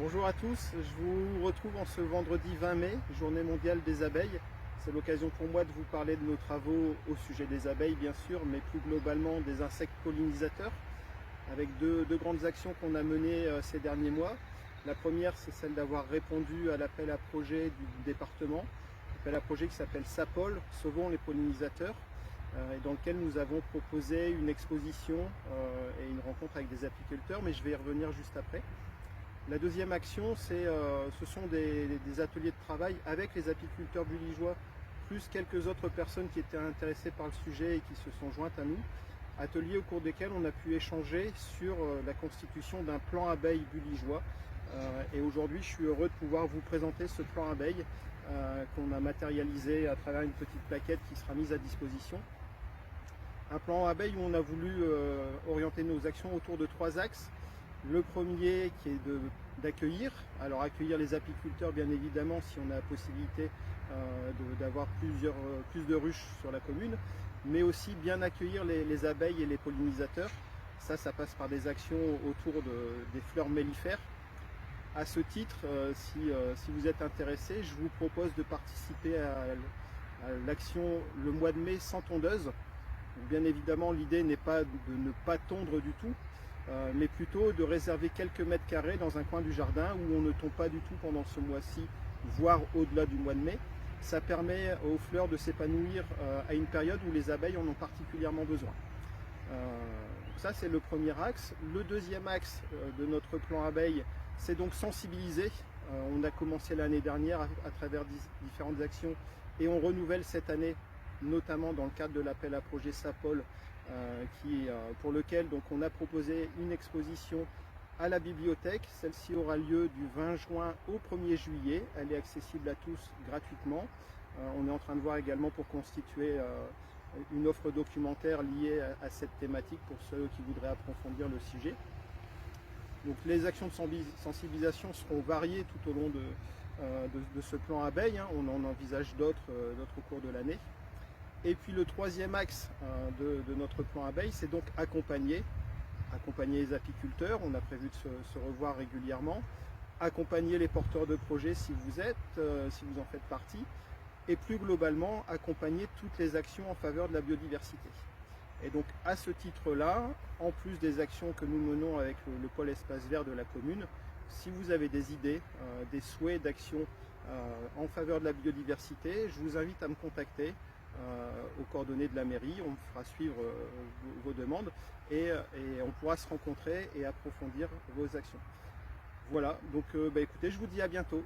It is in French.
Bonjour à tous, je vous retrouve en ce vendredi 20 mai, journée mondiale des abeilles. C'est l'occasion pour moi de vous parler de nos travaux au sujet des abeilles bien sûr, mais plus globalement des insectes pollinisateurs, avec deux grandes actions qu'on a menées ces derniers mois. La première, c'est celle d'avoir répondu à l'appel à projet du département, appel à projet qui s'appelle SAPOL, Sauvons les pollinisateurs, et dans lequel nous avons proposé une exposition et une rencontre avec des apiculteurs, mais je vais y revenir juste après. La deuxième action, ce sont des ateliers de travail avec les apiculteurs buligeois, plus quelques autres personnes qui étaient intéressées par le sujet et qui se sont jointes à nous. Ateliers au cours desquels on a pu échanger sur la constitution d'un plan abeille buligeois. Et aujourd'hui, je suis heureux de pouvoir vous présenter ce plan abeille qu'on a matérialisé à travers une petite plaquette qui sera mise à disposition. Un plan abeille où on a voulu orienter nos actions autour de trois axes. Le premier qui est d'accueillir, alors accueillir les apiculteurs bien évidemment si on a la possibilité d'avoir plus de ruches sur la commune, mais aussi bien accueillir les abeilles et les pollinisateurs. Ça passe par des actions autour des fleurs mellifères. À ce titre, si vous êtes intéressé, je vous propose de participer à l'action le mois de mai sans tondeuse. Bien évidemment, l'idée n'est pas de ne pas tondre du tout, mais plutôt de réserver quelques mètres carrés dans un coin du jardin où on ne tombe pas du tout pendant ce mois-ci, voire au-delà du mois de mai. Ça permet aux fleurs de s'épanouir à une période où les abeilles en ont particulièrement besoin. Ça, c'est le premier axe. Le deuxième axe de notre plan abeille, c'est donc sensibiliser. On a commencé l'année dernière à travers différentes actions et on renouvelle cette année, notamment dans le cadre de l'appel à projet SAPOL, pour lequel donc, on a proposé une exposition à la bibliothèque. Celle-ci aura lieu du 20 juin au 1er juillet. Elle est accessible à tous gratuitement. On est en train de voir également pour constituer une offre documentaire liée à cette thématique pour ceux qui voudraient approfondir le sujet. Donc, les actions de sensibilisation seront variées tout au long de ce plan abeille. On en envisage d'autres au cours de l'année. Et puis le troisième axe de notre plan abeille, c'est donc accompagner les apiculteurs. On a prévu de se revoir régulièrement, accompagner les porteurs de projets si vous en faites partie, et plus globalement accompagner toutes les actions en faveur de la biodiversité. Et donc à ce titre-là, en plus des actions que nous menons avec le pôle espace vert de la commune, si vous avez des idées, des souhaits d'actions en faveur de la biodiversité, je vous invite à me contacter aux coordonnées de la mairie. On fera suivre vos demandes et on pourra se rencontrer et approfondir vos actions. Voilà, donc écoutez, je vous dis à bientôt.